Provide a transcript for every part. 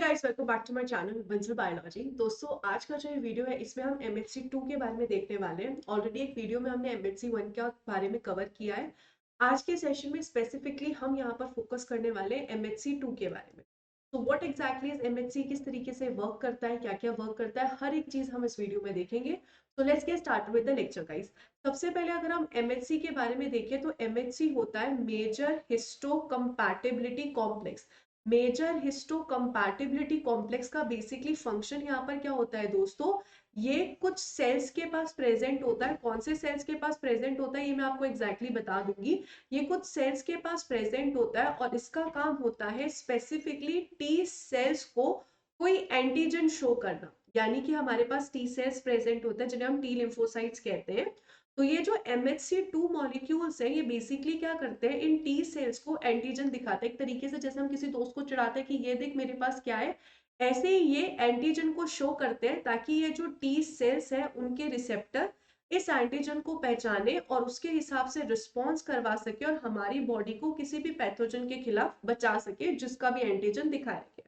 Guys, welcome back to my channel विंसल biology. दोस्तों, आज का जो ये वीडियो है इसमें हम एमएचसी 2 के बारे में देखने वाले हैं। ऑलरेडी एक वीडियो में हमने एमएचसी 1 के बारे में कवर किया है। आज के सेशन में स्पेसिफिकली हम यहाँ पर फोकस करने वाले हैं एमएचसी 2 के बारे में। तो व्हाट एग्जैक्टली इज एमएचसी, किस तरीके से वर्क करता है, क्या क्या वर्क करता है, हर एक चीज हम इस वीडियो में देखेंगे। तो let's get start with the lecture guys. सबसे पहले अगर हम एमएचसी के बारे में देखें तो एमएचसी होता है major histo compatibility complex. Major histo compatibility complex का बेसिकली फंक्शन यहाँ पर क्या होता है दोस्तों, ये कुछ सेल्स के पास प्रेजेंट होता है। कौन से सेल्स के पास प्रेजेंट होता है ये मैं आपको एग्जैक्टली बता दूंगी। ये कुछ सेल्स के पास प्रेजेंट होता है और इसका काम होता है स्पेसिफिकली टी सेल्स को कोई एंटीजन शो करना। यानी कि हमारे पास टी सेल्स प्रेजेंट होते हैं जिन्हें हम टी लिम्फोसाइट्स कहते हैं। तो ये जो MHC2 मॉलिक्यूल्स है ये बेसिकली क्या करते हैं, इन टी सेल्स को एंटीजन दिखाते हैं। एक तरीके से जैसे हम किसी दोस्त को चिढ़ाते हैं कि ये देख मेरे पास क्या है, ऐसे ही ये एंटीजन को शो करते हैं ताकि ये जो टी सेल्स है उनके रिसेप्टर इस एंटीजन को पहचाने और उसके हिसाब से रिस्पॉन्स करवा सके और हमारी बॉडी को किसी भी पैथोजन के खिलाफ बचा सके जिसका भी एंटीजन दिखाया गया।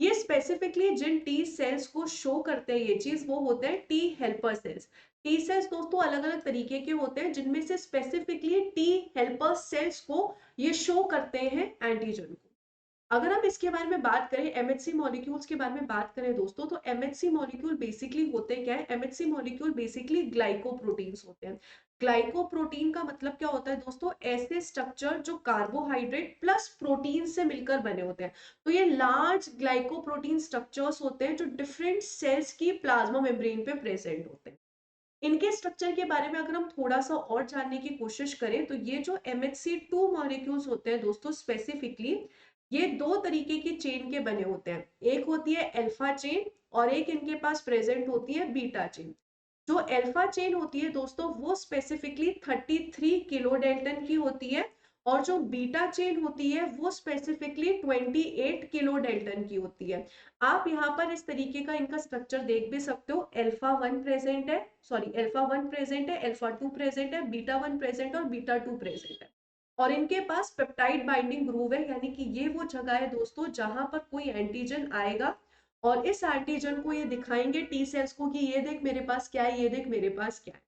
ये स्पेसिफिकली जिन टी सेल्स को शो करते हैं ये चीज, वो होते हैं T helper cells. T cells दोस्तों अलग अलग तरीके के होते हैं जिनमें से स्पेसिफिकली टी हेल्पर सेल्स को ये शो करते हैं एंटीजन को। अगर हम इसके बारे में बात करें, एमएचसी मॉलिक्यूल्स के बारे में बात करें दोस्तों, तो एमएचसी मॉलिक्यूल बेसिकली होते क्या है, एमएचसी मॉलिक्यूल बेसिकली ग्लाइकोप्रोटीन्स होते हैं। ग्लाइकोप्रोटीन का मतलब क्या होता है दोस्तों, ऐसे स्ट्रक्चर जो कार्बोहाइड्रेट प्लस प्रोटीन से मिलकर बने होते हैं। तो ये लार्ज ग्लाइकोप्रोटीन स्ट्रक्चर्स होते हैं जो डिफरेंट सेल्स की प्लाज्मा मेम्ब्रेन पे प्रेजेंट होते हैं। इनके स्ट्रक्चर के बारे में अगर हम थोड़ा सा और जानने की कोशिश करें तो ये जो MHC2 मॉलिक्यूल्स होते हैं दोस्तों, स्पेसिफिकली ये दो तरीके की चेन के बने होते हैं। एक होती है अल्फा चेन और एक इनके पास प्रेजेंट होती है बीटा चेन। जो अल्फा चेन होती है दोस्तों वो स्पेसिफिकली 33 किलो डेल्टन की होती है और जो बीटा चेन होती है वो स्पेसिफिकली 28 किलो डेल्टन की होती है। आप यहाँ पर इस तरीके का इनका स्ट्रक्चर देख भी सकते हो। अल्फा वन प्रेजेंट है, सॉरी अल्फा वन प्रेजेंट है, अल्फा टू प्रेजेंट है, बीटा वन प्रेजेंट और बीटा टू प्रेजेंट है। और इनके पास पेप्टाइड बाइंडिंग ग्रूव है, यानी कि ये वो जगह है दोस्तों जहां पर कोई एंटीजन आएगा और इस एंटीजन को ये दिखाएंगे टी सेल्स को कि ये देख मेरे पास क्या है, ये देख मेरे पास क्या है।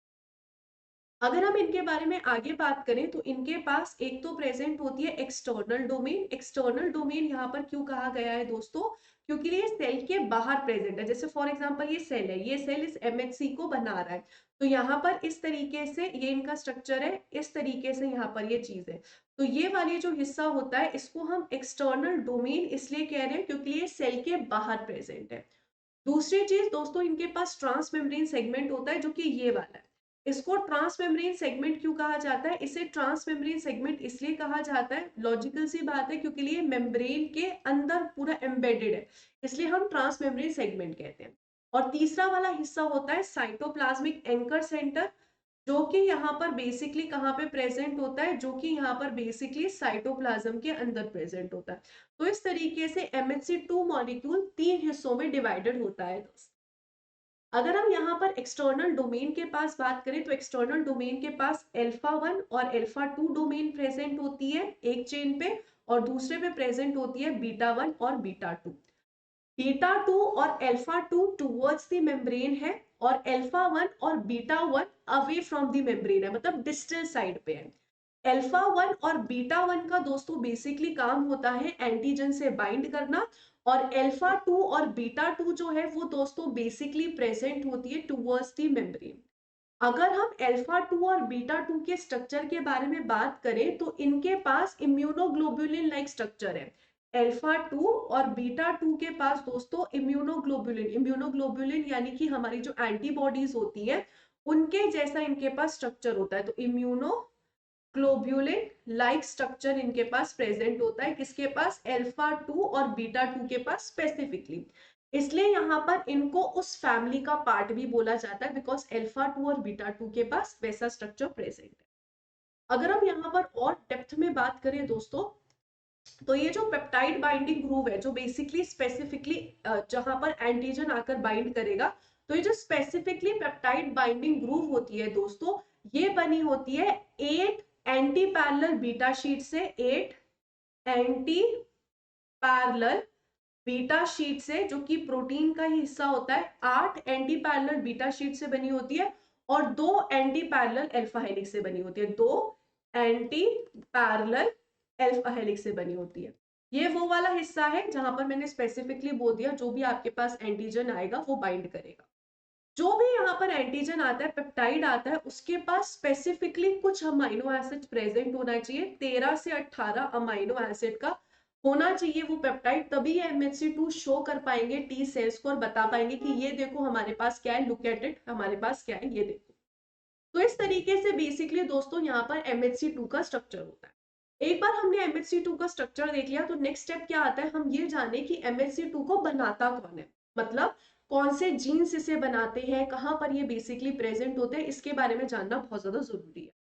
अगर हम इनके बारे में आगे बात करें तो इनके पास एक तो प्रेजेंट होती है एक्सटर्नल डोमेन। एक्सटर्नल डोमेन यहाँ पर क्यों कहा गया है दोस्तों, क्योंकि ये सेल के बाहर प्रेजेंट है। जैसे फॉर एग्जांपल ये सेल है, ये सेल इस MHC को बना रहा है, तो यहाँ पर इस तरीके से ये इनका स्ट्रक्चर है, इस तरीके से यहाँ पर ये चीज है। तो ये वाली जो हिस्सा होता है इसको हम एक्सटर्नल डोमेन इसलिए कह रहे हैं क्योंकि ये सेल के बाहर प्रेजेंट है। दूसरी चीज दोस्तों, इनके पास ट्रांस मेम्ब्रेन सेगमेंट होता है जो कि ये वाला है। इसको ट्रांस मेम्ब्रेन सेगमेंट क्यों कहा जाता है, इसे ट्रांस मेम्ब्रेन सेगमेंट इसलिए कहा जाता है, लॉजिकल सी बात है क्योंकि ये मेम्ब्रेन के अंदर पूरा एम्बेडेड है, इसलिए हम ट्रांस मेम्ब्रेन सेगमेंट कहते हैं। और तीसरा वाला हिस्सा होता है साइटोप्लाज्मिक एंकर सेंटर, जो कि यहाँ पर बेसिकली कहाँ पे प्रेजेंट होता है, जो कि यहाँ पर बेसिकली साइटोप्लाज्म के अंदर प्रेजेंट होता है। तो इस तरीके से MHC2 मॉलिक्यूल तीन हिस्सों में डिवाइडेड होता है दोस्तों। अगर हम यहाँ पर एक्सटर्नल डोमेन के पास बात करें तो एक्सटर्नल डोमेन के पास अल्फा वन और अल्फा टू डोमेन प्रेजेंट होती है एक चेन पे, और दूसरे पे प्रेजेंट होती है बीटा वन और बीटा टू। बीटा टू और alpha two towards the membrane है और अल्फा वन और beta one away from the membrane है, मतलब डिस्टल साइड पे है। अल्फा वन और बीटा वन का दोस्तों बेसिकली काम होता है एंटीजन से बाइंड करना, और अल्फा टू और बीटा टू जो है वो दोस्तों बेसिकली प्रेजेंट होती है टूवर्ड्स दी मेम्ब्रेन। अगर हम अल्फा टू और बीटा टू के स्ट्रक्चर के बारे में बात करें तो इनके पास इम्यूनोग्लोबुलिन लाइक स्ट्रक्चर है। अल्फा टू और बीटा टू के पास दोस्तों इम्यूनोग्लोबुलिन, इम्यूनोग्लोबुलिन यानी कि हमारी जो एंटीबॉडीज होती है उनके जैसा इनके पास स्ट्रक्चर होता है। तो इम्यूनो ग्लोब्यूलिन लाइक स्ट्रक्चर इनके पास प्रेजेंट होता है, किसके पास, अल्फा टू और बीटा टू के पास स्पेसिफिकली। इसलिए यहाँ पर इनको उस फैमिली का पार्ट भी बोला जाता है बिकॉज अल्फा टू और बीटा टू के पास वैसा स्ट्रक्चर प्रेजेंट है। अगर हम यहाँ पर और डेप्थ में बात करें दोस्तों, तो ये जो पेप्टाइड बाइंडिंग ग्रूव है जो बेसिकली स्पेसिफिकली जहां पर एंटीजन आकर बाइंड करेगा, तो ये जो स्पेसिफिकली पेप्टाइड बाइंडिंग ग्रूव होती है दोस्तों, ये बनी होती है 8 एंटी पैरेलल बीटा शीट से, 8 एंटी पैरेलल बीटा शीट से, जो कि प्रोटीन का ही हिस्सा होता है, 8 एंटी पैरेलल बीटा शीट से बनी होती है और 2 एंटी पैरेलल अल्फा हेलिक्स से बनी होती है। 2 एंटी पैरेलल अल्फा हेलिक्स से बनी होती है। ये वो वाला हिस्सा है जहां पर मैंने स्पेसिफिकली बोल दिया जो भी आपके पास एंटीजन आएगा वो बाइंड करेगा। जो भी यहाँ पर एंटीजन आता है, पेप्टाइड आता है, उसके पास स्पेसिफिकली कुछ अमाइनो एसिड प्रेजेंट होना चाहिए। 13 से 18 अमाइनो एसिड का होना चाहिए वो पेप्टाइड, तभी ये MHC2 शो कर पाएंगे टी सेल्स को और बता पाएंगे कि ये देखो हमारे पास क्या है, लुक एट इट, हमारे पास क्या है, ये देखो। तो इस तरीके से बेसिकली दोस्तों यहाँ पर MHC2 का स्ट्रक्चर होता है। एक बार हमने MHC2 का स्ट्रक्चर देख लिया तो नेक्स्ट स्टेप क्या आता है, हम ये जाने कि MHC2 को बनाता कौन है, मतलब कौन से जीन्स इसे बनाते हैं, कहां पर ये बेसिकली प्रेजेंट होते हैं, इसके बारे में जानना बहुत ज्यादा जरूरी है।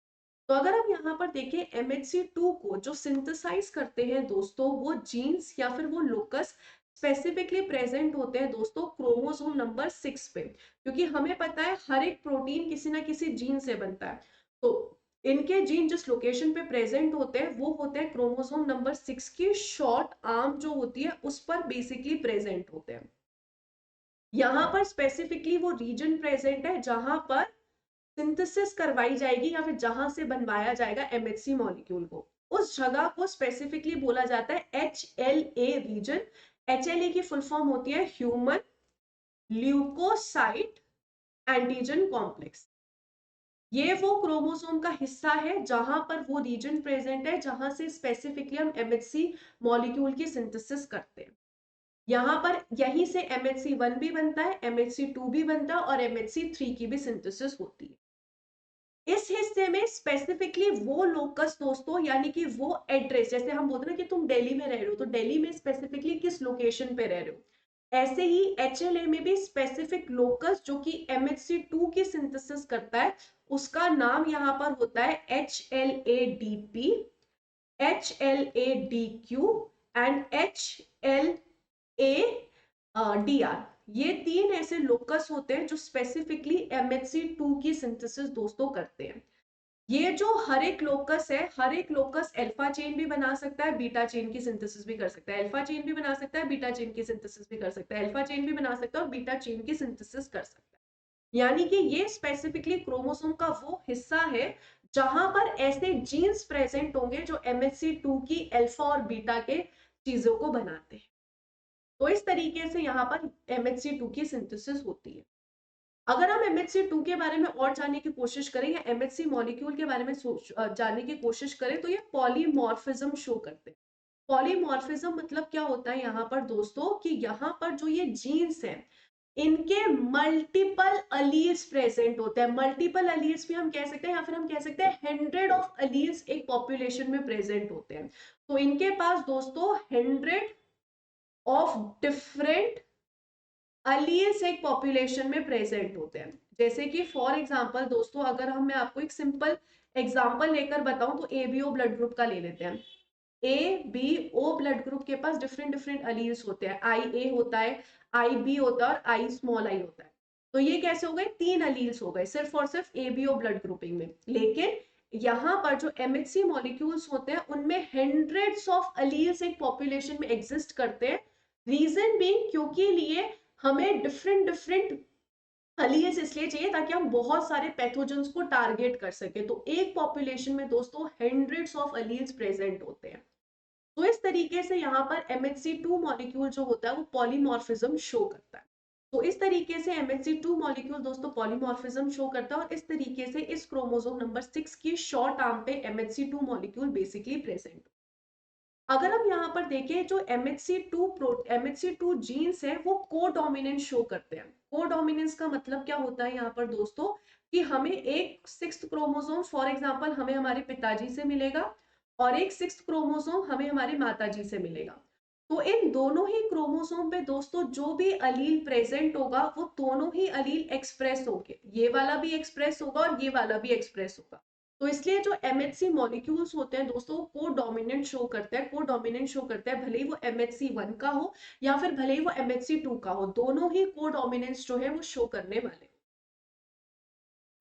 तो अगर हम यहाँ पर देखें, MHC2 को जो सिंथेसाइज करते हैं दोस्तों, वो जीन्स या फिर वो लोकस स्पेसिफिकली प्रेजेंट होते हैं दोस्तों क्रोमोसोम नंबर 6 पे, क्योंकि हमें पता है हर एक प्रोटीन किसी ना किसी जीन से बनता है। तो इनके जीन जिस लोकेशन पे प्रेजेंट होते हैं वो होते हैं क्रोमोसोम नंबर 6 की शॉर्ट आर्म जो होती है उस पर बेसिकली प्रेजेंट होते हैं। यहाँ पर स्पेसिफिकली वो रीजन प्रेजेंट है जहां पर सिंथेसिस करवाई जाएगी या फिर जहां से बनवाया जाएगा MHC मॉलिक्यूल को, उस जगह को स्पेसिफिकली बोला जाता है HLA रीजन। HLA की फुल फॉर्म होती है ह्यूमन ल्यूकोसाइट एंटीजन कॉम्प्लेक्स। ये वो क्रोमोसोम का हिस्सा है जहां पर वो रीजन प्रेजेंट है जहां से स्पेसिफिकली हम MHC मॉलिक्यूल की सिंथेसिस करते हैं। यहाँ पर यहीं से MHC1 भी बनता है, MHC2 भी बनता है और MHC3 की भी सिंथेसिस होती है। इस हिस्से में स्पेसिफिकली वो लोकस दोस्तों, यानी कि वो एड्रेस, जैसे हम बोलते हैं ना कि तुम दिल्ली में रह रहे हो तो दिल्ली में स्पेसिफिकली किस लोकेशन पे रह रहे हो, ऐसे ही HLA में भी स्पेसिफिक लोकस जो कि MHC2 की सिंथेसिस करता है उसका नाम यहाँ पर होता है HLA-DP, HLA-DQ एंड HLA-DR। ये तीन ऐसे लोकस होते हैं जो स्पेसिफिकली MHC2 की सिंथेसिस दोस्तों करते हैं। ये जो हर एक लोकस है, हर एक लोकस अल्फा चेन भी बना सकता है, बीटा चेन की सिंथेसिस भी कर सकता है, अल्फा चेन भी बना सकता है, बीटा चेन की सिंथेसिस भी कर सकता है, अल्फा चेन भी बना सकता है और बीटा चेन की सिंथेसिस कर सकता है। यानी कि ये स्पेसिफिकली क्रोमोसोम का वो हिस्सा है जहां पर ऐसे जीन्स प्रेजेंट होंगे जो MHC2 की अल्फा और बीटा के चीजों को बनाते हैं। तो इस तरीके से यहाँ पर MHC2 की सिंथेसिस होती है। अगर हम MHC2 के बारे में और जानने की कोशिश करें या MHC मॉलिक्यूल के बारे में जानने की कोशिश करें तो ये पॉलीमॉर्फिज्म शो करते हैं। पॉलीमॉर्फिज्म मतलब क्या होता है यहाँ पर दोस्तों, कि यहाँ पर जो ये जीन्स हैं इनके मल्टीपल अलील्स प्रेजेंट होते हैं। मल्टीपल अलील्स भी हम कह सकते हैं या फिर हम कह सकते हैं 100 ऑफ अलील्स एक पॉपुलेशन में प्रेजेंट होते हैं। तो इनके पास दोस्तों 100 ऑफ डिफरेंट अलील्स एक पॉपुलेशन में प्रेजेंट होते हैं। जैसे कि फॉर एग्जांपल दोस्तों, अगर हम मैं आपको एक सिंपल एग्जांपल लेकर बताऊं तो ABO ब्लड ग्रुप का ले लेते हैं। ABO ब्लड ग्रुप के पास डिफरेंट डिफरेंट अलील्स होते हैं, IA होता है, IB होता है और I स्मॉल i होता है। तो ये कैसे हो गए, 3 अलील्स हो गए सिर्फ और सिर्फ ABO ब्लड ग्रुपिंग में। लेकिन यहाँ पर जो MHC मॉलिक्यूल्स होते हैं उनमें हंड्रेड्स ऑफ अलील्स एक पॉपुलेशन में एग्जिस्ट करते हैं। रीजन बीइंग क्योंकि लिए हमें डिफरेंट डिफरेंट अलील्स इसलिए चाहिए ताकि हम बहुत सारे पैथोजेंस को टारगेट कर सके। तो एक पॉपुलेशन में दोस्तों हंड्रेड्स ऑफ अलील्स प्रेजेंट होते हैं। तो इस तरीके से यहाँ पर MHC2 मॉलिक्यूल जो होता है वो पॉलीमॉर्फिज्म शो करता है। तो इस तरीके से MHC2 मॉलिक्यूल दोस्तों पॉलीमॉर्फिज्म शो करता है और इस तरीके से इस क्रोमोसोम नंबर 6 की शॉर्ट आर्म पे MHC2 मॉलिक्यूल बेसिकली प्रेजेंट। अगर हम यहाँ पर देखें जो MHC2 जीन्स है वो कोडोमिनेंस शो करते हैं। कोडोमिनेंस का मतलब क्या होता है यहाँ पर दोस्तों, कि हमें एक 6th क्रोमोसोम फॉर एग्जांपल हमें हमारे पिताजी से मिलेगा और एक 6th क्रोमोसोम हमें हमारी माताजी से मिलेगा। तो इन दोनों ही क्रोमोसोम पे दोस्तों जो भी अलील प्रेजेंट होगा वो दोनों ही अलील एक्सप्रेस होंगे, ये वाला भी एक्सप्रेस होगा और ये वाला भी एक्सप्रेस होगा। तो इसलिए जो MHC मॉलिक्यूल्स होते हैं दोस्तों को डोमिनेंट शो करता है, को डोमिनेंट शो करता है, भले ही वो MHC1 का हो या फिर भले ही वो MHC2 का हो, दोनों ही को डोमिनेंस जो है वो शो करने वाले।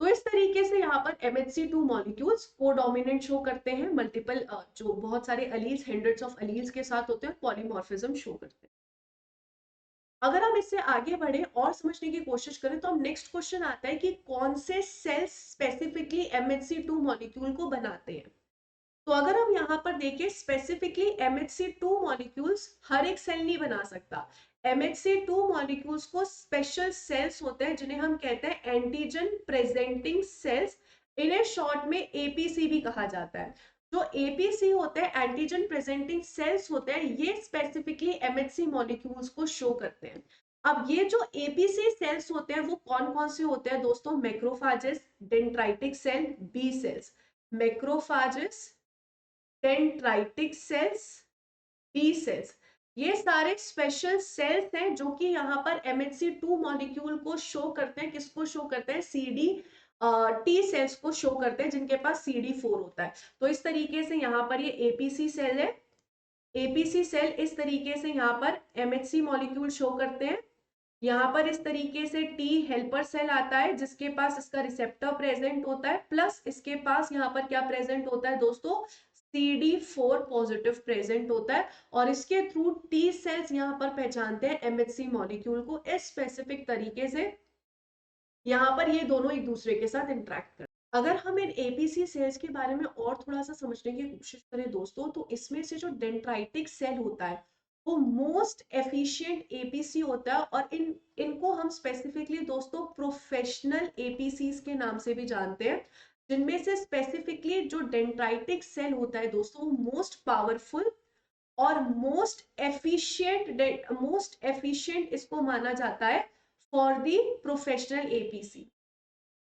तो इस तरीके से यहाँ पर MHC2 मॉलिक्यूल्स को डोमिनेंट शो करते हैं, मल्टीपल जो बहुत सारे अलील्स हंड्रेड्स ऑफ अलील्स के साथ होते हैं, पॉलीमॉर्फिज्म शो करते हैं। अगर हम इससे आगे बढ़े और समझने की कोशिश करें तो हम नेक्स्ट क्वेश्चन आता है कि कौन से सेल्स स्पेसिफिकली MHC2 मॉलिक्यूल को बनाते हैं। तो अगर हम यहाँ पर देखें स्पेसिफिकली MHC2 मॉलिक्यूल्स हर एक सेल नहीं बना सकता। MHC2 मॉलिक्यूल्स को स्पेशल सेल्स होते हैं जिन्हें हम कहते हैं एंटीजन प्रेजेंटिंग सेल्स, इन्हें शॉर्ट में एपीसी भी कहा जाता है। जो एपीसी होते हैं एंटीजन प्रेजेंटिंग सेल्स होते हैं, ये स्पेसिफिकली MHC मॉलिक्यूल्स को शो करते हैं। अब ये जो एपीसी सेल्स होते हैं वो कौन कौन से होते हैं दोस्तों? Macrophages, dendritic cell, B cells. Macrophages, dendritic cells, B cells, ये सारे स्पेशल सेल्स हैं जो कि यहाँ पर MHC2 मॉलिक्यूल को शो करते हैं। किसको शो करते हैं? CD टी सेल्स को शो करते हैं जिनके पास CD4 होता है। तो इस तरीके से यहाँ पर ये एपीसी सेल है। एपीसी सेल इस तरीके से यहाँ पर MHC मॉलिक्यूल शो करते हैं। यहाँ पर इस तरीके से टी हेल्पर सेल आता है जिसके पास इसका रिसेप्टर प्रेजेंट होता है, प्लस इसके पास यहाँ पर क्या प्रेजेंट होता है दोस्तों? CD4 पॉजिटिव प्रेजेंट होता है। और इसके थ्रू टी सेल्स यहाँ पर पहचानते हैं MHC मॉलिक्यूल को इस स्पेसिफिक तरीके से। यहाँ पर ये दोनों एक दूसरे के साथ इंटरेक्ट करते हैं। अगर हम इन एपीसी सेल्स के बारे में और थोड़ा सा समझने की कोशिश करें दोस्तों, तो इसमें से जो डेंड्राइटिक सेल होता है वो मोस्ट एफिशिएंट एपीसी होता है। और इनको हम स्पेसिफिकली दोस्तों प्रोफेशनल एपीसीज के नाम से भी जानते हैं, जिनमें से स्पेसिफिकली जो डेंड्राइटिक सेल होता है दोस्तों मोस्ट पावरफुल और मोस्ट एफिशिएंट इसको माना जाता है फॉर दी प्रोफेशनल एपीसी।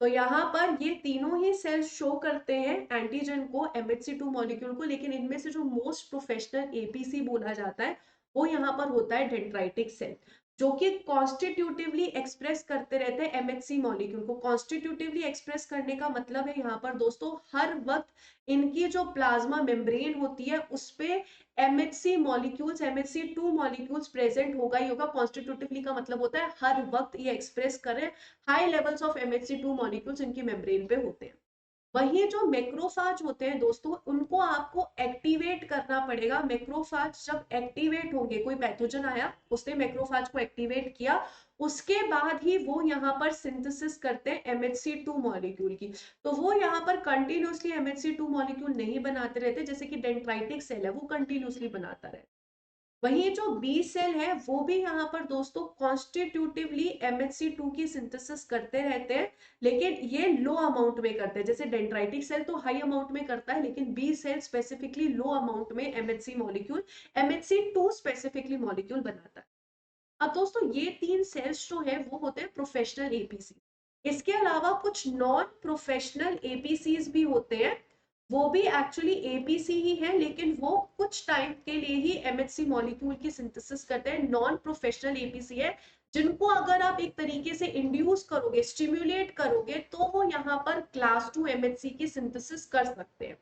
तो यहाँ पर ये तीनों ही सेल्स शो करते हैं एंटीजन को, MHC2 मॉलिक्यूल को, लेकिन इनमें से जो मोस्ट प्रोफेशनल एपीसी बोला जाता है वो यहाँ पर होता है डेंड्राइटिक सेल, जो कि कॉन्स्टिट्यूटिवली एक्सप्रेस करते रहते हैं MHC मॉलिक्यूल को। कॉन्स्टिट्यूटिवली एक्सप्रेस करने का मतलब है यहाँ पर दोस्तों हर वक्त इनकी जो प्लाज्मा मेम्ब्रेन होती है उस पे MHC molecules, MHC2 molecules present होगा ही होगा। कॉन्स्टिट्यूटिवली का मतलब होता है हर वक्त ये एक्सप्रेस करें high levels of MHC2 molecules इनकी मेम्ब्रेन पे होते हैं। वही जो मैक्रोफाज होते हैं दोस्तों, उनको आपको एक्टिवेट करना पड़ेगा। मैक्रोफाज जब एक्टिवेट होंगे, कोई पैथोजन आया उसने मैक्रोफाज को एक्टिवेट किया, उसके बाद ही वो यहाँ पर सिंथेसिस करते हैं MHC2 मॉलिक्यूल की। तो वो यहाँ पर कंटिन्यूसली MHC2 मॉलिक्यूल नहीं बनाते रहते, जैसे कि डेंड्राइटिक सेल है वो कंटिन्यूसली बनाता रहता है। वही जो बी सेल है वो भी यहाँ पर दोस्तों कॉन्स्टिट्यूटिवली MHC2 की सिंथेसिस करते रहते हैं, लेकिन ये लो अमाउंट में करते हैं। जैसे डेंड्राइटिक सेल तो हाई अमाउंट में करता है, लेकिन B cell specifically low amount में MHC2 स्पेसिफिकली मॉलिक्यूल बनाता है। अब दोस्तों ये तीन सेल्स जो है वो होते हैं प्रोफेशनल एपीसी। इसके अलावा कुछ नॉन प्रोफेशनल एपीसीज भी होते हैं, वो भी एक्चुअली एपीसी ही है, लेकिन वो कुछ टाइम के लिए ही MHC मॉलिक्यूल की सिंथेसिस करते हैं। नॉन प्रोफेशनल एपीसी है जिनको अगर आप एक तरीके से इंड्यूस करोगे, स्टिम्युलेट करोगे, तो वो यहाँ पर क्लास 2 MHC की सिंथेसिस कर सकते हैं।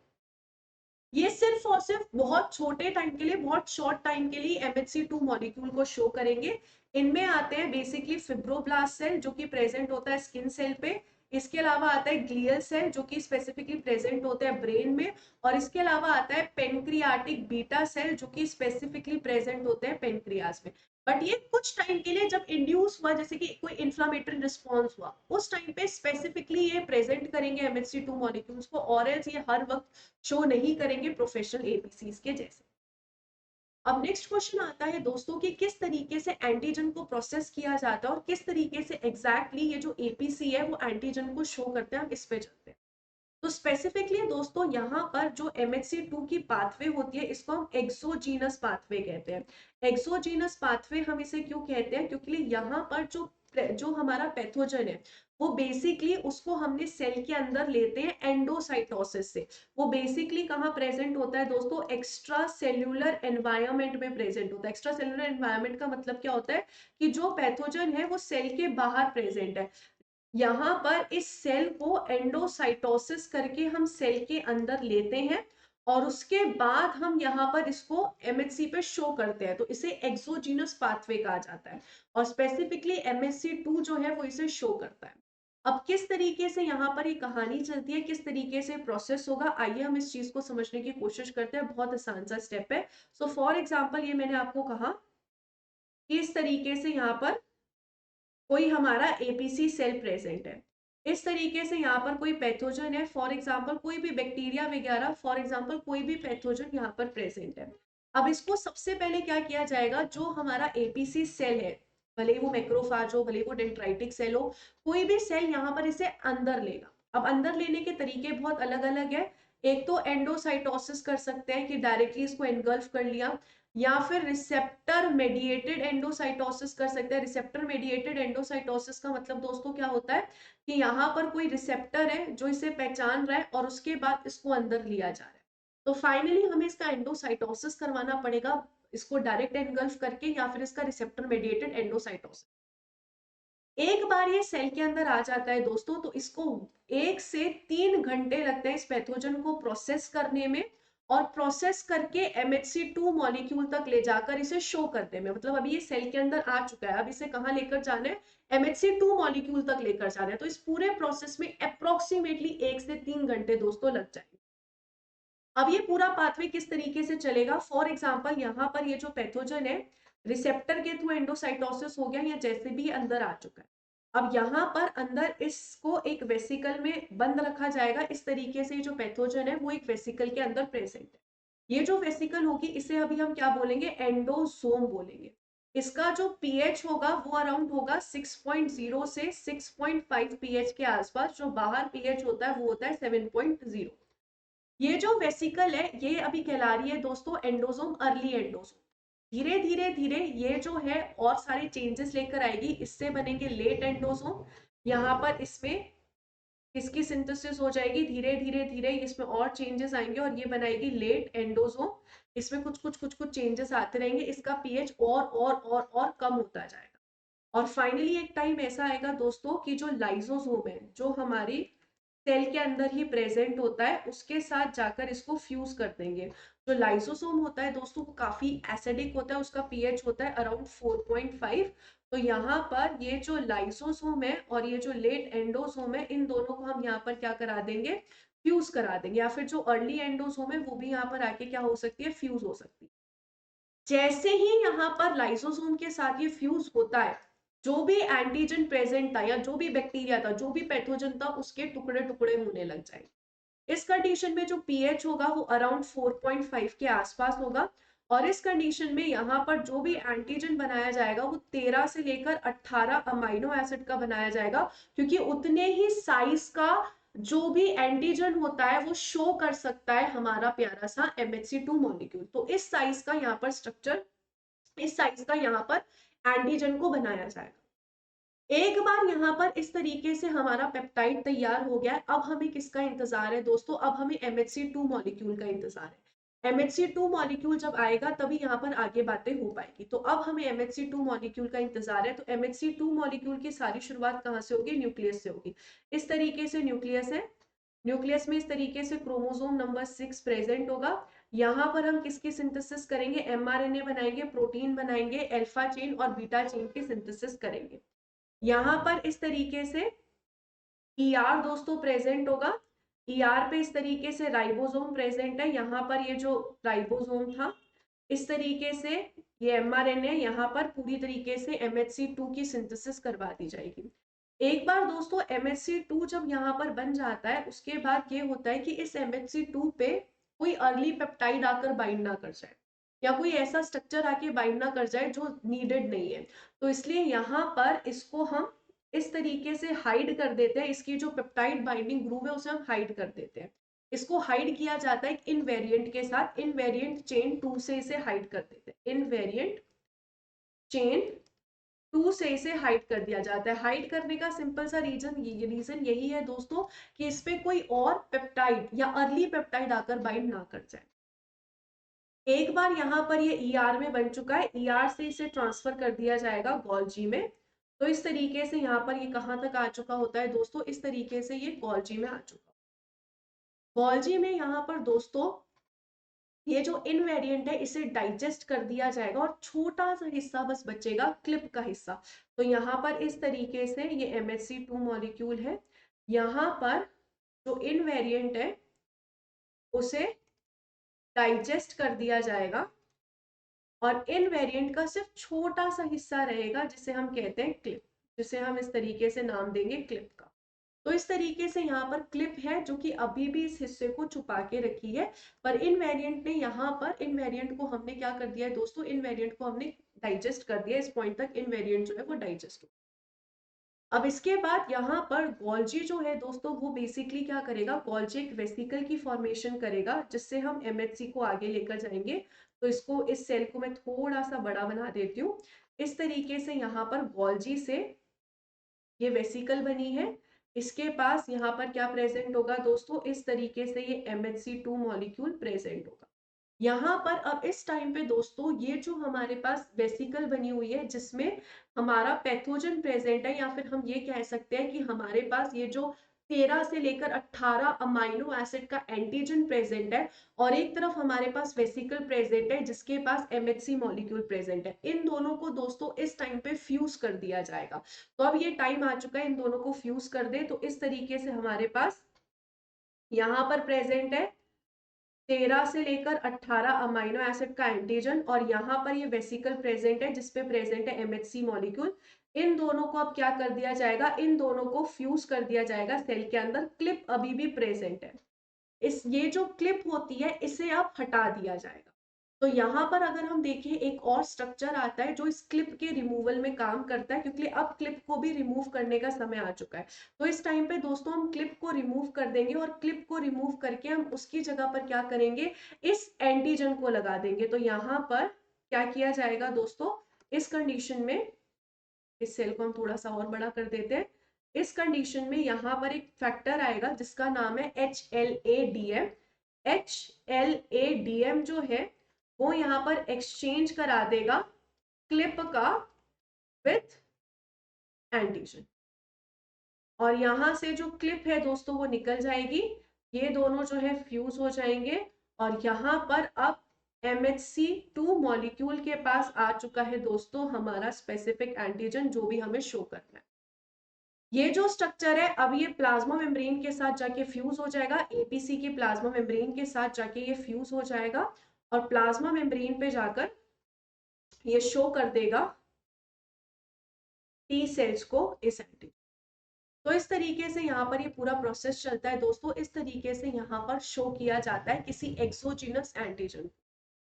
ये सिर्फ और सिर्फ बहुत छोटे टाइम के लिए, बहुत शॉर्ट टाइम के लिए MHC2 मॉलिक्यूल को शो करेंगे। इनमें आते हैं बेसिकली फिब्रोब्लास्ट सेल जो कि प्रेजेंट होता है स्किन सेल पे। इसके अलावा आता है ग्लियल सेल जो कि स्पेसिफिकली प्रेजेंट होते हैं ब्रेन में। और इसके अलावा आता है पेनक्रियाटिक बीटा सेल जो कि स्पेसिफिकली प्रेजेंट होते हैं पेनक्रियाज में। बट ये कुछ टाइम के लिए जब इंड्यूस हुआ, जैसे कि कोई इन्फ्लामेटरी रिस्पॉन्स हुआ, उस टाइम पे स्पेसिफिकली ये प्रेजेंट करेंगे MHC2 मॉलिक्यूल्स को, और एल्स ये हर वक्त शो नहीं करेंगे प्रोफेशनल एपीसीज के जैसे। अब नेक्स्ट क्वेश्चन आता है दोस्तों कि किस तरीके से एंटीजन को प्रोसेस किया जाता है और किस तरीके से एग्जैक्टली ये जो एपीसी है वो एंटीजन को शो करते हैं। हम इस पे चलते हैं। तो स्पेसिफिकली दोस्तों यहाँ पर जो MHC2 की पाथवे होती है इसको हम एक्सोजीनस पाथवे कहते हैं। एक्सोजीनस पाथवे हम इसे क्यों कहते हैं? क्योंकि यहाँ पर जो जो हमारा पैथोजन है वो बेसिकली उसको हमने सेल के अंदर लेते हैं एंडोसाइटोसिस से। वो बेसिकली कहाँ प्रेजेंट होता है दोस्तों? एक्स्ट्रा सेल्यूलर एनवायरमेंट में प्रेजेंट होता है। एक्स्ट्रा सेल्यूलर एनवायरमेंट का मतलब क्या होता है कि जो पैथोजन है वो सेल के बाहर प्रेजेंट है। यहाँ पर इस सेल को एंडोसाइटोसिस करके हम सेल के अंदर लेते हैं और उसके बाद हम यहाँ पर इसको MHC पे शो करते हैं, तो इसे एक्सोजीनस पाथवे कहा जाता है। और स्पेसिफिकली MHC2 जो है वो इसे शो करता है। अब किस तरीके से यहाँ पर ये कहानी चलती है, किस तरीके से प्रोसेस होगा, आइए हम इस चीज को समझने की कोशिश करते हैं। बहुत आसान सा स्टेप है। सो फॉर एग्जाम्पल ये मैंने आपको कहा कि इस तरीके से यहाँ पर कोई हमारा एपीसी सेल प्रेजेंट है, इस तरीके से यहाँ पर कोई पैथोजन है, फॉर एग्जांपल कोई भी बैक्टीरिया वगैरह, फॉर एग्जांपल कोई भी पैथोजन यहाँ पर प्रेजेंट है। अब इसको सबसे पहले क्या किया जाएगा, जो हमारा एपीसी सेल है, भले वो मैक्रोफाज हो, भले वो डेंड्राइटिक सेल हो, कोई भी सेल यहाँ पर इसे अंदर लेगा। अब अंदर लेने के तरीके बहुत अलग अलग है। एक तो एंडोसाइटोसिस कर सकते हैं कि डायरेक्टली इसको एनगल्फ कर लिया, या फिर रिसेप्टर मेडिएटेड एंडोसाइटोसिस कर सकते हैं। रिसेप्टर मेडिएटेड एंडोसाइटोसिस का मतलब दोस्तों क्या होता है कि यहाँ पर कोई रिसेप्टर है जो इसे पहचान रहा है और उसके बाद इसको अंदर लिया जा रहा है। तो फाइनली हमें इसका एंडोसाइटोसिस करवाना पड़ेगा, इसको डायरेक्ट एनगल्फ करके, या फिर इसका रिसेप्टर मेडिएटेड एंडोसाइटोसिस। एक बार ये सेल के अंदर आ जाता है दोस्तों, तो इसको 1 से 3 घंटे लगते हैं इस पैथोजन को प्रोसेस करने में, और प्रोसेस करके MHC2 मॉलिक्यूल तक ले जाकर इसे शो करने में। मतलब अभी ये सेल के अंदर आ चुका है, अब इसे कहाँ लेकर जाना है, MHC2 मॉलिक्यूल तक लेकर जाना है। तो इस पूरे प्रोसेस में अप्रोक्सीमेटली 1 से 3 घंटे दोस्तों लग जाएंगे। अब ये पूरा पाथवे किस तरीके से चलेगा, फॉर एग्जाम्पल यहाँ पर ये जो पैथोजन है, रिसेप्टर के थ्रू एंडोसाइटोसिस हो गया या जैसे भी अंदर आ चुका है। अब यहाँ पर अंदर इसको एक वेसिकल में बंद रखा जाएगा। इस तरीके से जो पैथोजन है वो एक वेसिकल के अंदर प्रेजेंट है। ये जो वेसिकल होगी इसे अभी हम क्या बोलेंगे, एंडोसोम बोलेंगे। इसका जो पीएच होगा वो अराउंड होगा 6.0 से 6.5 पीएच के आसपास। जो बाहर पीएच होता है वो होता है 7.0। ये जो वेसिकल है ये अभी कहला रही है दोस्तों एंडोसोम, अर्ली एंडोसोम। धीरे धीरे धीरे ये जो है और सारे चेंजेस लेकर आएगी, इससे बनेंगे लेट एंडोसोम। यहाँ पर इसमें इसकी सिंथेसिस हो जाएगी, धीरे धीरे धीरे इसमें और चेंजेस आएंगे और ये बनाएगी लेट एंडोसोम। इसमें कुछ कुछ चेंजेस आते रहेंगे, इसका पीएच और कम होता जाएगा। और फाइनली एक टाइम ऐसा आएगा दोस्तों कि जो लाइसोसोम है, जो हमारी सेल के अंदर ही प्रेजेंट होता है, उसके साथ जाकर इसको फ्यूज कर देंगे। जो लाइसोसोम होता है दोस्तों वो काफी एसिडिक होता है, उसका पीएच होता है अराउंड 4.5। तो यहाँ पर ये जो लाइसोसोम है और ये जो लेट एंडोसोम है, इन दोनों को हम यहाँ पर क्या करा देंगे, फ्यूज करा देंगे। या फिर जो अर्ली एंडोसोम है वो भी यहाँ पर आके क्या हो सकती है, फ्यूज हो सकती है। जैसे ही यहाँ पर लाइसोसोम के साथ ये फ्यूज होता है, जो भी एंटीजन प्रेजेंट था या जो भी बैक्टीरिया था, जो भी पैथोजन था, उसके टुकड़े टुकड़े होने लग जाएंगे। इस कंडीशन में जो पीएच होगा वो अराउंड 4.5 के आसपास होगा। और इस कंडीशन में यहाँ पर जो भी एंटीजन बनाया जाएगा वो 13 से लेकर 18 अमाइनो एसिड का बनाया जाएगा, क्योंकि उतने ही साइज का जो भी एंटीजन होता है वो शो कर सकता है हमारा प्यारा सा MHC2 मॉलिक्यूल। तो इस साइज का यहाँ पर स्ट्रक्चर, इस साइज का यहाँ पर एंटीजन को बनाया जाएगा। एक बार यहाँ पर इस तरीके से हमारा पेप्टाइड तैयार हो गया है, अब हमें किसका इंतजार है दोस्तों, अब हमें MHC2 मॉलिक्यूल का इंतजार है। MHC2 मॉलिक्यूल जब आएगा तभी यहाँ पर आगे बातें हो पाएगी। तो अब हमें MHC2 मॉलिक्यूल का इंतजार है। तो MHC2 मॉलिक्यूल की सारी शुरुआत कहाँ से होगी, न्यूक्लियस से होगी। इस तरीके से न्यूक्लियस है, न्यूक्लियस में इस तरीके से क्रोमोसोम नंबर 6 प्रेजेंट होगा। यहाँ पर हम किसकी सिंथेसिस करेंगे, mRNA बनाएंगे, प्रोटीन बनाएंगे, अल्फा चेन और बीटा चेन की सिंथेसिस करेंगे। यहाँ पर इस तरीके से ER दोस्तों प्रेजेंट होगा। ER पे इस तरीके से राइबोसोम प्रेजेंट है। यहाँ पर ये जो राइबोसोम था, इस तरीके से ये mRNA यहाँ पर पूरी तरीके से MHC2 की सिंथेसिस करवा दी जाएगी। एक बार दोस्तों MHC2 जब यहाँ पर बन जाता है, उसके बाद ये होता है कि इस MHC2 पे कोई अर्ली पेप्टाइड आकर बाइंड ना कर जाए, या कोई ऐसा स्ट्रक्चर आके बाइंड ना कर जाए जो नीडेड नहीं है। तो इसलिए यहाँ पर इसको हम इस तरीके से हाइड कर देते हैं, इसकी जो पेप्टाइड बाइंडिंग ग्रुप है उसे हम हाइड कर देते हैं। इसको हाइड किया जाता है इनवेरिएंट के साथ, इनवेरिएंट चेन 2 से इसे हाइड कर देते हैं। इनवेरिएंट चेन 2 से इसे हाइड कर दिया जाता है। हाइड करने का सिंपल सा रीजन यही है दोस्तों कि इस पे कोई और पेप्टाइड या अर्ली पेप्टाइड आकर बाइंड ना कर जाए। एक बार यहाँ पर ये ER में बन चुका है, ER से इसे ट्रांसफर कर दिया जाएगा गोल्जी में। तो इस तरीके से यहाँ पर ये कहाँ तक आ चुका होता है दोस्तों, इस तरीके से ये गोल्जी में आ चुका। गोल्जी में यहाँ पर दोस्तों ये जो इनवेरिएंट है इसे डाइजेस्ट कर दिया जाएगा और छोटा सा हिस्सा बस बचेगा, क्लिप का हिस्सा। तो यहाँ पर इस तरीके से ये MHC2 मॉलिक्यूल है, यहाँ पर जो इनवेरिएंट है उसे डाइजेस्ट कर दिया जाएगा और इन वेरिएंट का सिर्फ छोटा सा हिस्सा रहेगा जिसे हम कहते हैं क्लिप, जिसे हम इस तरीके से नाम देंगे क्लिप का। तो इस तरीके से यहाँ पर क्लिप है जो कि अभी भी इस हिस्से को छुपा के रखी है, पर इन वेरिएंट ने यहाँ पर इन वेरिएंट को हमने क्या कर दिया है दोस्तों, इन वेरिएंट को हमने डाइजेस्ट कर दिया। इस पॉइंट तक इन वेरिएंट जो है वो डाइजेस्ट हो। अब इसके बाद यहाँ पर गोल्जी जो है दोस्तों वो बेसिकली क्या करेगा, गोल्जी एक वेसिकल की फॉर्मेशन करेगा जिससे हम एमएचसी को आगे लेकर जाएंगे। तो इसको, इस सेल को मैं थोड़ा सा बड़ा बना देती हूँ। इस तरीके से यहाँ पर गोल्जी से ये वेसिकल बनी है। इसके पास यहाँ पर क्या प्रेजेंट होगा दोस्तों, इस तरीके से ये MHC2 मॉलिक्यूल प्रेजेंट होगा। यहाँ पर अब इस टाइम पे दोस्तों ये जो हमारे पास वेसिकल बनी हुई है जिसमें हमारा पैथोजन प्रेजेंट है, या फिर हम ये कह सकते हैं कि हमारे पास ये जो 13 से लेकर 18 अमाइनो एसिड का एंटीजन प्रेजेंट है, और एक तरफ हमारे पास वेसिकल प्रेजेंट है जिसके पास MHC मॉलिक्यूल प्रेजेंट है। इन दोनों को दोस्तों इस टाइम पे फ्यूज कर दिया जाएगा। तो अब ये टाइम आ चुका है इन दोनों को फ्यूज कर दे। तो इस तरीके से हमारे पास यहाँ पर प्रेजेंट है 13 से लेकर 18 अमाइनो एसिड का एंटीजन, और यहाँ पर ये वेसिकल प्रेजेंट है जिसपे प्रेजेंट है MHC मॉलिक्यूल। इन दोनों को अब क्या कर दिया जाएगा, इन दोनों को फ्यूज कर दिया जाएगा सेल के अंदर। क्लिप अभी भी प्रेजेंट है, इस ये जो क्लिप होती है इसे अब हटा दिया जाएगा। तो यहाँ पर अगर हम देखें एक और स्ट्रक्चर आता है जो इस क्लिप के रिमूवल में काम करता है, क्योंकि अब क्लिप को भी रिमूव करने का समय आ चुका है। तो इस टाइम पे दोस्तों हम क्लिप को रिमूव कर देंगे, और क्लिप को रिमूव करके हम उसकी जगह पर क्या करेंगे, इस एंटीजन को लगा देंगे। तो यहाँ पर क्या किया जाएगा दोस्तों, इस कंडीशन में, इस सेल को हम थोड़ा सा और बड़ा कर देते हैं। इस कंडीशन में यहाँ पर एक फैक्टर आएगा जिसका नाम है HLA-DM। HLA-DM जो है वो यहाँ पर एक्सचेंज करा देगा क्लिप का विथ एंटीजन, और यहाँ से जो क्लिप है दोस्तों वो निकल जाएगी। ये दोनों जो है फ्यूज हो जाएंगे, और यहाँ पर अब MHC2 मॉलिक्यूल के पास आ चुका है दोस्तों हमारा स्पेसिफिक एंटीजन जो भी हमें शो करना है। ये जो स्ट्रक्चर है अब ये प्लाज्मा मेम्ब्रेन के साथ जाके फ्यूज हो जाएगा, एपीसी के प्लाज्मा मेम्ब्रेन के साथ जाके ये फ्यूज हो जाएगा, और प्लाज्मा मेम्ब्रेन पे जाकर ये शो कर देगा टी सेल्स को इस एंटीजन। तो इस तरीके से यहाँ पर ये पूरा प्रोसेस चलता है दोस्तों। इस तरीके से यहाँ पर शो किया जाता है किसी एक्सोजीनस एंटीजन।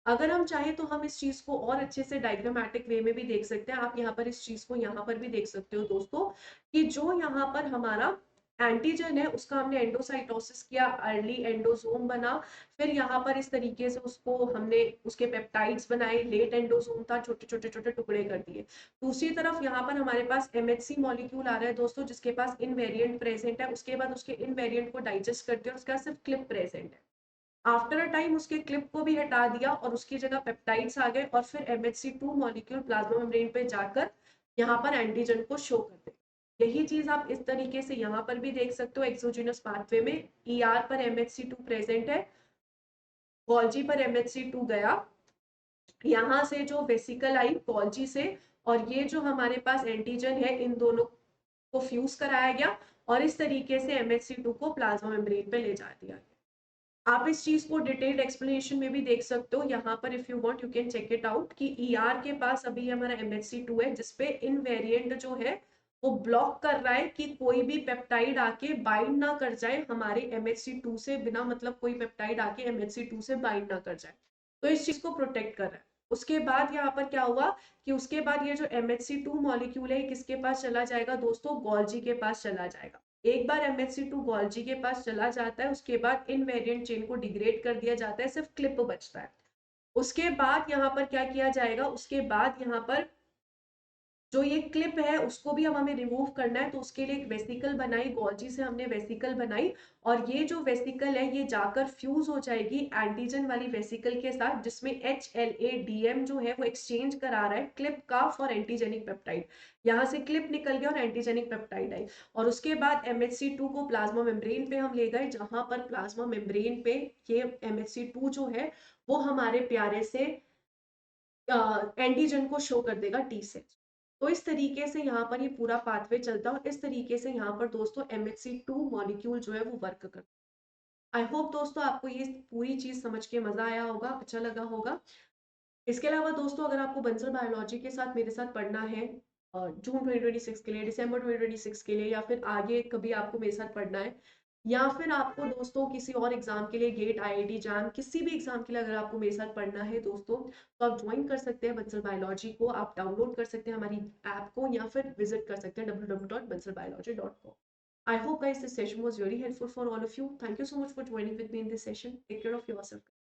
अगर हम चाहें तो हम इस चीज को और अच्छे से डायग्रामेटिक वे में भी देख सकते हैं। आप यहाँ पर इस चीज को यहाँ पर भी देख सकते हो दोस्तों, कि जो यहाँ पर हमारा एंटीजन है उसका हमने एंडोसाइटोसिस किया, अर्ली एंडोसोम बना, फिर यहाँ पर इस तरीके से उसको हमने उसके पेप्टाइड्स बनाए, लेट एंडोसोम था, छोटे छोटे छोटे टुकड़े कर दिए। दूसरी तरफ यहाँ पर हमारे पास MHC मॉलिक्यूल आ रहा है दोस्तों जिसके पास इनवेरिएंट प्रेजेंट है। उसके बाद उसके इनवेरिएंट को डाइजेस्ट कर दिया और उसके बाद सिर्फ क्लिप प्रेजेंट है। आफ्टर अ टाइम उसके क्लिप को भी हटा दिया और उसकी जगह पेप्टाइड्स आ गए, और फिर MHC2 मॉलिक्यूल प्लाज्मा मेम्ब्रेन पे जाकर यहाँ पर एंटीजन को शो कर दे। यही चीज आप इस तरीके से यहाँ पर भी देख सकते हो एक्सोजिनस पाथवे में। ER पर MHC2 प्रेजेंट है, गोल्जी पर MHC2 गया, यहाँ से जो वेसिकल आई गोल्जी से, और ये जो हमारे पास एंटीजन है इन दोनों को फ्यूज कराया गया, और इस तरीके से MHC2 को प्लाज्मा मेम्ब्रेन पे ले जा दिया गया। आप इस चीज को डिटेल्ड एक्सप्लेनेशन में भी देख सकते हो यहाँ पर, if you want you can check it out, कि ER के पास अभी हमारा MHC2 है जिसपे इन वेरिएंट जो है वो ब्लॉक कर रहा है कि कोई भी पेप्टाइड आके बाइंड ना कर जाए हमारे MHC2 से, बिना मतलब कोई पेप्टाइड आके MHC2 से बाइंड ना कर जाए, तो इस चीज को प्रोटेक्ट कर रहा है। उसके बाद यहाँ पर क्या हुआ कि उसके बाद ये जो MHC2 मॉलिक्यूल है किसके पास चला जाएगा दोस्तों, गोल्जी के पास चला जाएगा। एक बार MHC2 गोल्जी के पास चला जाता है उसके बाद इन वेरिएंट चेन को डिग्रेड कर दिया जाता है, सिर्फ क्लिप बचता है। उसके बाद यहाँ पर क्या किया जाएगा, उसके बाद यहाँ पर जो ये क्लिप है उसको भी अब हमें रिमूव करना है, तो उसके लिए एक वेसिकल बनाई, गोल्जी से हमने वेसिकल बनाई, और ये जो वेसिकल है ये जाकर फ्यूज हो जाएगी एंटीजन वाली वेसिकल के साथ जिसमें HLA-DM जो है वो एक्सचेंज करा रहा है क्लिप का फॉर एंटीजेनिक पेप्टाइड। यहाँ से क्लिप निकल गया और एंटीजेनिक पेप्टाइड आई, और उसके बाद MHC2 को प्लाज्मा मेम्ब्रेन पे हम ले गए, जहां पर प्लाज्मा मेम्ब्रेन पे ये MHC2 जो है वो हमारे प्यारे से एंटीजन को शो कर देगा टी सेल्स। तो इस तरीके से यहाँ पर ये पूरा पाथवे चलता है, और इस तरीके से यहाँ पर दोस्तों MHC2 मॉलिक्यूल जो है वो वर्क करता है। आई होप दोस्तों आपको ये पूरी चीज समझ के मजा आया होगा, अच्छा लगा होगा। इसके अलावा दोस्तों अगर आपको बंसल बायोलॉजी के साथ मेरे साथ पढ़ना है जून 2026 के लिए, दिसंबर 2026 के लिए, या फिर आगे कभी आपको मेरे साथ पढ़ना है, या फिर आपको दोस्तों किसी और एग्जाम के लिए, गेट, आईआईटी, जैम, किसी भी एग्जाम के लिए अगर आपको मेरे साथ पढ़ना है दोस्तों, तो आप ज्वाइन कर सकते हैं बंसल बायोलॉजी को। आप डाउनलोड कर सकते हैं हमारी ऐप को, या फिर विजिट कर सकते हैं www.bansalbiology.com. I hope guys this session was really helpful for all of you. Thank you so much for joining with me in this session. Take care of yourself.